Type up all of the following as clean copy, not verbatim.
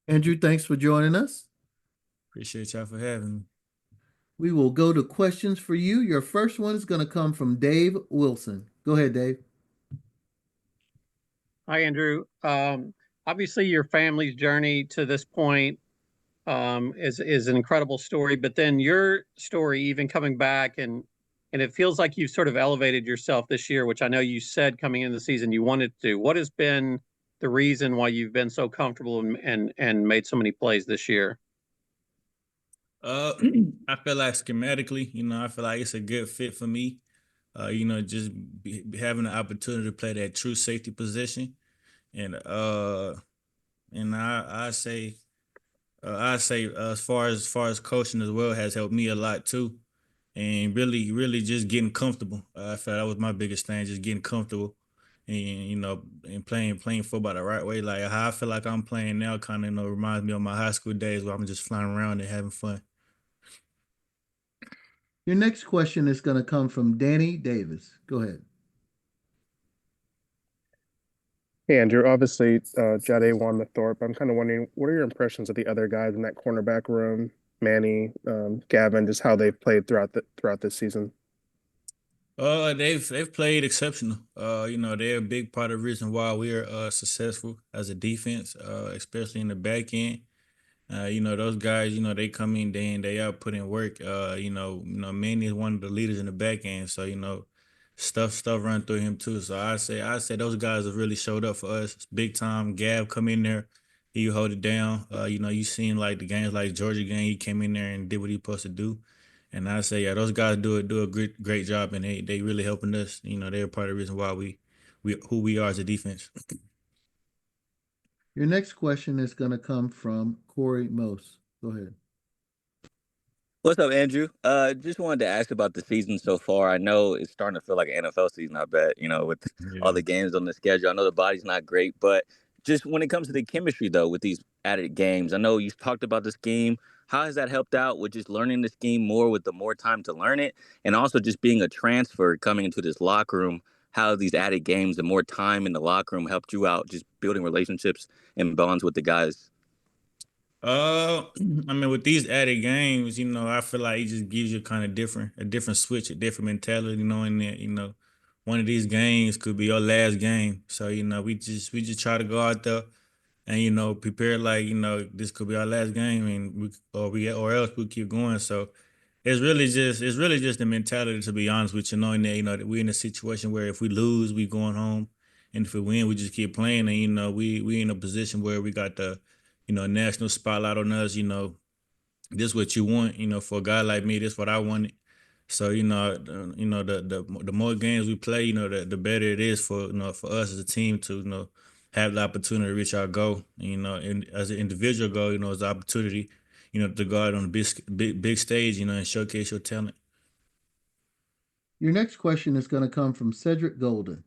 Andrew, thanks for joining us. Appreciate y'all for having me. We will go to questions for you. Your first one is going to come from Dave Wilson. Go ahead, Dave. Hi, Andrew. Obviously, your family's journey to this point is an incredible story, but then your story, even coming back and it feels like you've sort of elevated yourself this year, which I know you said coming into the season you wanted to do. What has been the reason why you've been so comfortable and made so many plays this year? Uh, I feel like schematically, I feel like it's a good fit for me. Just having the opportunity to play that true safety position, and I say as far as coaching as well has helped me a lot too, and really just getting comfortable. I feel that was my biggest thing, just getting comfortable, and and playing football the right way. Like how I feel like I'm playing now, kind of reminds me of my high school days where I'm just flying around and having fun. Your next question is going to come from Danny Davis. Go ahead. Hey, Andrew. Obviously, Jade won the Thorpe. I'm kind of wondering, what are your impressions of the other guys in that cornerback room? Manny, Gavin, just how they've played throughout this season. They've played exceptional. They're a big part of the reason why we're successful as a defense, especially in the back end. Those guys, they come in day in, day out, put in work. Manny is one of the leaders in the back end, so stuff run through him too. So I say those guys have really showed up for us big time. Gav come in there, he hold it down. You seen like the games like Georgia game, he came in there and did what he supposed to do. And I say, yeah, those guys do a great job, and they really helping us. They're part of the reason why we who we are as a defense. Your next question is going to come from Corey Mose. Go ahead. What's up, Andrew? Just wanted to ask about the season so far. I know it's starting to feel like an NFL season, I bet, with all Yeah. the games on the schedule. I know the body's not great, but just when it comes to the chemistry, though, with these added games, I know you talked about the scheme. How has that helped out with just learning the scheme more with the more time to learn it? And also just being a transfer coming into this locker room, how these added games, the more time in the locker room helped you out, just building relationships and bonds with the guys? I mean, with these added games, I feel like it just gives you kind of a different switch, a different mentality, knowing that, one of these games could be your last game. So, we just try to go out there and, prepare like, this could be our last game and or else we keep going. So it's really just the mentality, to be honest with you, knowing that, that we're in a situation where if we lose, we going home. And if we win, we just keep playing. And, we in a position where we got the national spotlight on us. This what you want. For a guy like me, this what I wanted. So the more games we play, the better it is for for us as a team to have the opportunity to reach our goal. And as an individual goal, it's an opportunity, to go out on a big stage, and showcase your talent. Your next question is going to come from Cedric Golden.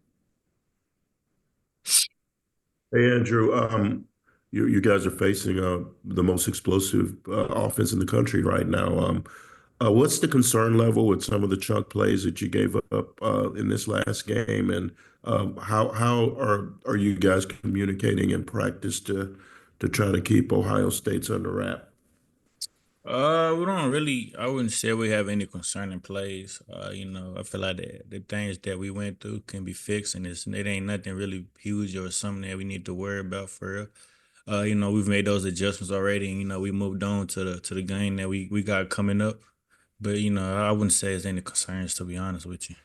Hey Andrew, you guys are facing the most explosive offense in the country right now. What's the concern level with some of the chunk plays that you gave up in this last game, and how are you guys communicating in practice to try to keep Ohio State's under wrap? We don't really. I wouldn't say we have any concerning plays. I feel like the things that we went through can be fixed, and it ain't nothing really huge or something that we need to worry about for real. We've made those adjustments already, and we moved on to the game that we got coming up. But I wouldn't say there's any concerns, to be honest with you.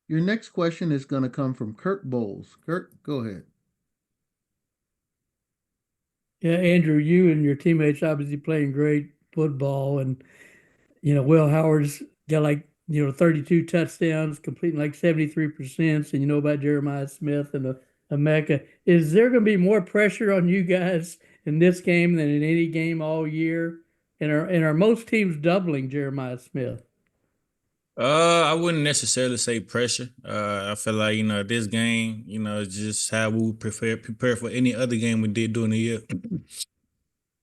Your next question is going to come from Kirk Bowles. Kirk, go ahead. Yeah, Andrew, you and your teammates obviously playing great football, and Will Howard's got like 32 touchdowns, completing like 73%. And you know about Jeremiah Smith and the Mecca. Is there going to be more pressure on you guys in this game than in any game all year? And are most teams doubling Jeremiah Smith? I wouldn't necessarily say pressure. I feel like this game, is just how we would prepare for any other game we did during the year.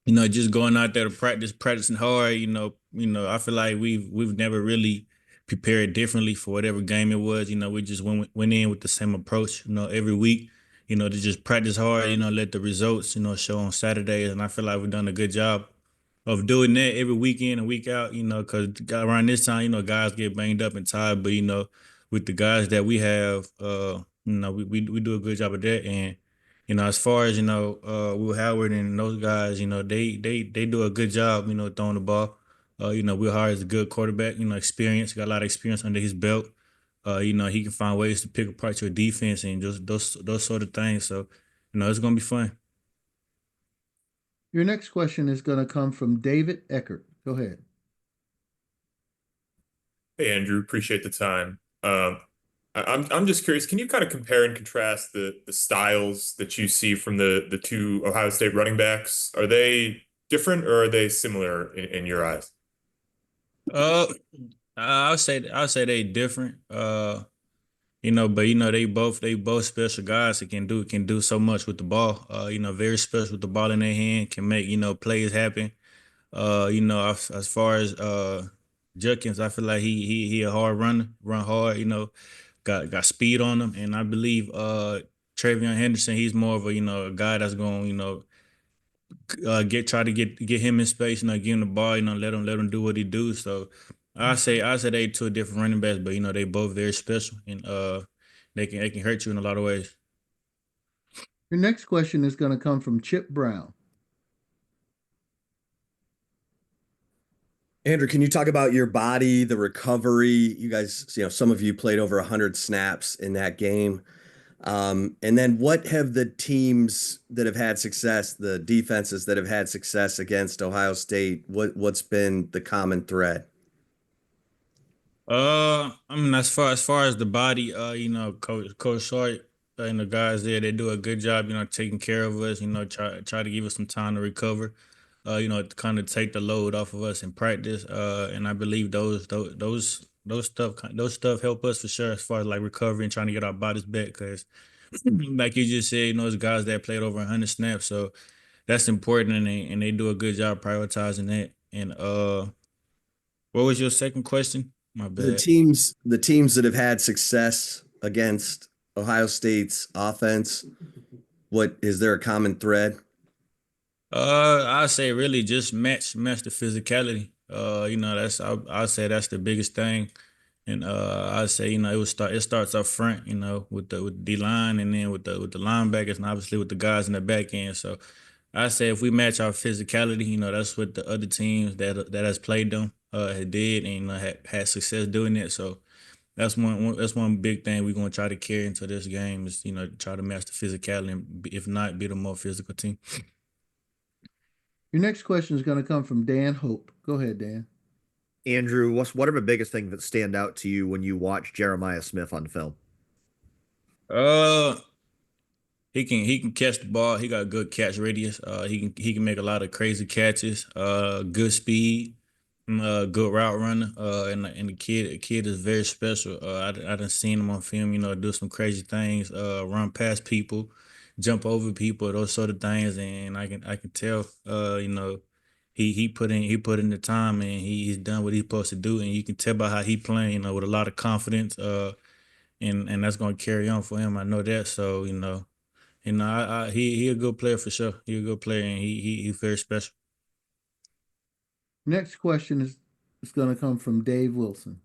Just going out there to practicing hard. I feel like we've never really prepared differently for whatever game it was. We just went in with the same approach. Every week. to just practice hard, let the results, show on Saturdays. And I feel like we've done a good job of doing that every weekend and week out, because around this time, guys get banged up and tired. But, with the guys that we have, we do a good job of that. And, as far as, Will Howard and those guys, they do a good job, throwing the ball. Will Howard is a good quarterback, experience, got a lot of experience under his belt. He can find ways to pick apart your defense and just those sort of things. So, it's gonna be fun. Your next question is going to come from David Eckert. Go ahead. Hey Andrew, appreciate the time. I'm just curious, can you kind of compare and contrast the styles that you see from the two Ohio State running backs? Are they different or are they similar in your eyes? Uh, I'll say they different. But they both special guys that can do so much with the ball. Very special with the ball in their hand, can make plays happen. As far as Judkins, I feel like he a hard runner, run hard. Got speed on him, and I believe Travion Henderson, he's more of a guy that's going try to get him in space, give him the ball, let him do what he do. So I say they two different running backs, but they both very special, and they can hurt you in a lot of ways. Your next question is going to come from Chip Brown. Andrew, can you talk about your body, the recovery? You guys, some of you played over 100 snaps in that game. And then what have the teams that have had success, the defenses that have had success against Ohio State, what's been the common thread? As far as the body, Coach Short and the guys there, they do a good job, taking care of us, try to give us some time to recover, to kind of take the load off of us in practice. And I believe those stuff help us for sure as far as like recovery and trying to get our bodies back. Because like you just said, those guys that played over 100 snaps, so that's important, and they do a good job prioritizing that. And what was your second question? My The bad. teams that have had success against Ohio State's offense, what is there a common thread? I say really just match the physicality. I'll say that's the biggest thing. And I say it starts up front, with D line, and then with the linebackers, and obviously with the guys in the back end. So I say if we match our physicality, that's what the other teams that has played them had did, and had success doing it. So that's one big thing we're gonna try to carry into this game is try to match the physicality, and if not, be the more physical team. Your next question is going to come from Dan Hope. Go ahead, Dan. Andrew, what are the biggest things that stand out to you when you watch Jeremiah Smith on film? Uh, he can catch the ball. He got good catch radius. He can make a lot of crazy catches. Good speed. Good route runner. And the kid is very special. I done seen him on film. Do some crazy things. Run past people, jump over people, those sort of things. And I can tell. He put in the time, and he's done what he's supposed to do. And you can tell by how he playing. With a lot of confidence. And that's gonna carry on for him. I know that. So he a good player for sure. He a good player, and he's very special. Next question is going to come from Dave Wilson.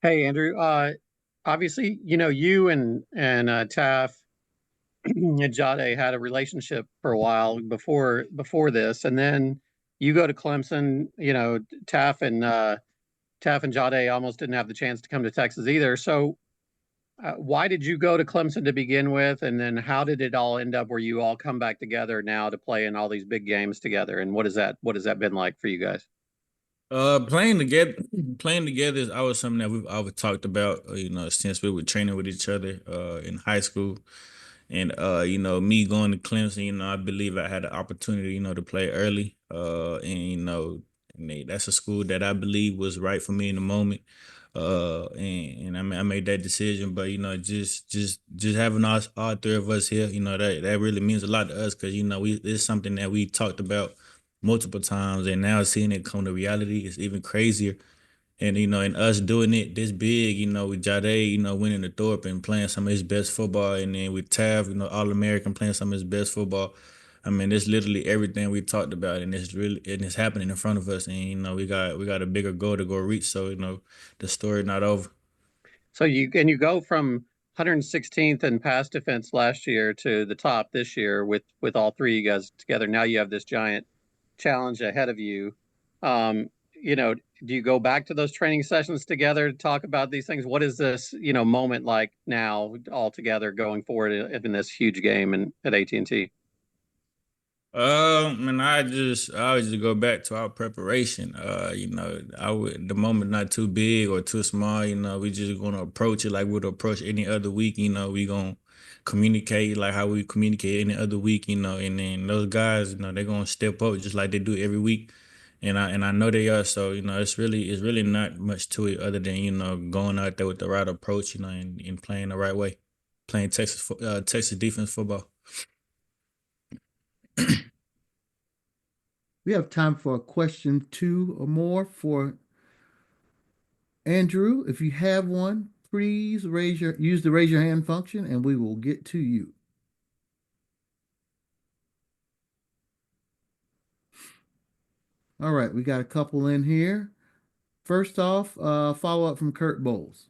Hey, Andrew. Obviously, you and Taff and Jade had a relationship for a while before this, and then you go to Clemson. Taff and Jade almost didn't have the chance to come to Texas either. So, why did you go to Clemson to begin with, and then how did it all end up where you all come back together now to play in all these big games together? And what has that been like for you guys? Playing together is always something that we've always talked about. Since we were training with each other in high school, and me going to Clemson, I believe I had the opportunity, to play early. And that's a school that I believe was right for me in the moment. And I made that decision. But just having all three of us here, that really means a lot to us, because it's something that we talked about multiple times, and now seeing it come to reality is even crazier. And and us doing it this big, with Jade, winning the Thorpe and playing some of his best football, and then with Tav, All American playing some of his best football. I mean, it's literally everything we talked about, and it's happening in front of us, and we got a bigger goal to go reach. So the story not over. So you go from 116th in pass defense last year to the top this year with all three of you guys together. Now you have this giant challenge ahead of you. Do you go back to those training sessions together to talk about these things? What is this, moment like now all together going forward in this huge game at AT&T? And I always just go back to our preparation. The moment not too big or too small. We just gonna approach it like we'd approach any other week. We gonna communicate like how we communicate any other week. And then those guys, they're gonna step up just like they do every week. And I know they are. So it's really not much to it other than going out there with the right approach. And playing the right way, playing Texas defense football. We have time for a question, two or more for Andrew. If you have one, please use the raise your hand function and we will get to you. All right, we got a couple in here. First off, follow up from Kurt Bowles.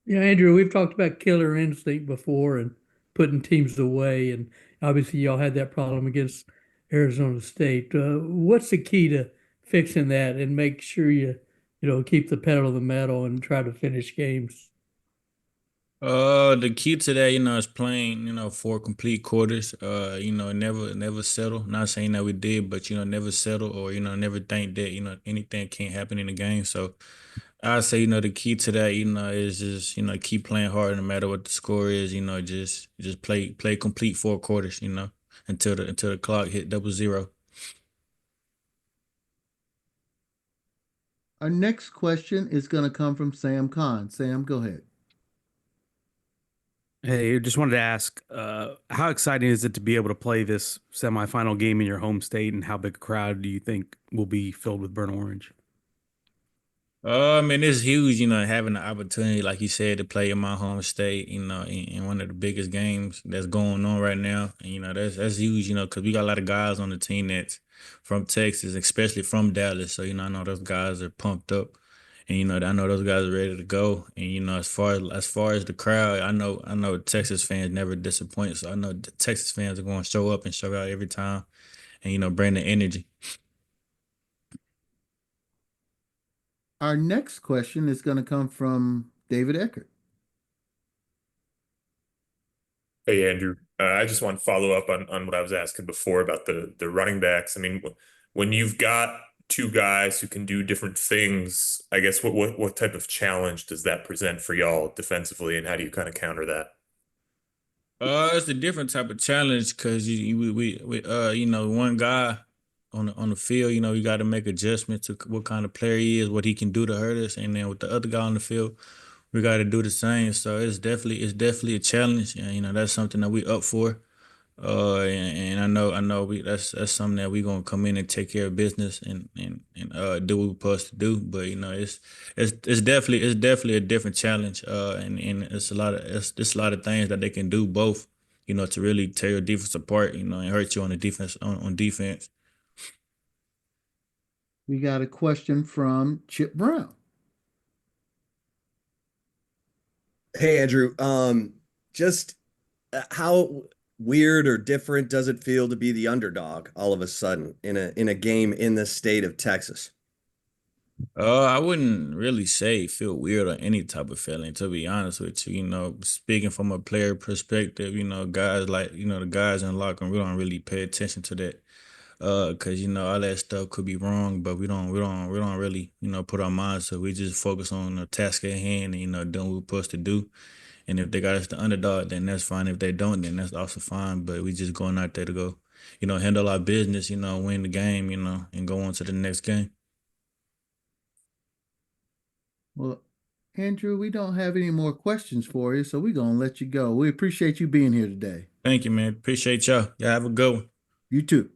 Yeah, Andrew, we've talked about killer instinct before and putting teams away, and obviously y'all had that problem against Arizona State. What's the key to fixing that and make sure you keep the pedal to the metal and try to finish games? The key to that, is playing, 4 complete quarters. Never settle. Not saying that we did, but never settle or never think that anything can't happen in the game. So I say, the key to that, is just keep playing hard no matter what the score is. Just play complete 4 quarters. Until the clock hit 00. Our next question is going to come from Sam Khan. Sam, go ahead. Hey, just wanted to ask, how exciting is it to be able to play this semifinal game in your home state, and how big a crowd do you think will be filled with burnt orange? I mean, it's huge, having the opportunity, like you said, to play in my home state, in one of the biggest games that's going on right now. And, that's huge, because we got a lot of guys on the team that's from Texas, especially from Dallas. So, I know those guys are pumped up, and I know those guys are ready to go. And as far as the crowd, I know Texas fans never disappoint. So I know the Texas fans are going to show up and show out every time, and bring the energy. Our next question is going to come from David Eckert. Hey, Andrew. I just want to follow up on what I was asking before about the running backs. I mean, when you've got two guys who can do different things, I guess what type of challenge does that present for y'all defensively, and how do you kind of counter that? It's a different type of challenge because one guy on the field, you got to make adjustments to what kind of player he is, what he can do to hurt us, and then with the other guy on the field, we got to do the same. So it's definitely a challenge, and that's something that we up for. And I know that's something that we gonna come in and take care of business and do what we're supposed to do. But it's definitely a different challenge. And it's a lot of things that they can do both, to really tear your defense apart, and hurt you on the defense on defense. We got a question from Chip Brown. Hey, Andrew. Just how weird or different does it feel to be the underdog all of a sudden in a game in the state of Texas? I wouldn't really say feel weird or any type of feeling, to be honest with you. Speaking from a player perspective, guys like, the guys in the locker room, we don't really pay attention to that. Cause all that stuff could be wrong, but we don't really, put our minds to it. We just focus on the task at hand and, doing what we're supposed to do. And if they got us the underdog, then that's fine. If they don't, then that's also fine. But we just going out there to go, handle our business, win the game, and go on to the next game. Well, Andrew, we don't have any more questions for you, so we're going to let you go. We appreciate you being here today. Thank you, man. Appreciate y'all. Y'all have a good one. You too.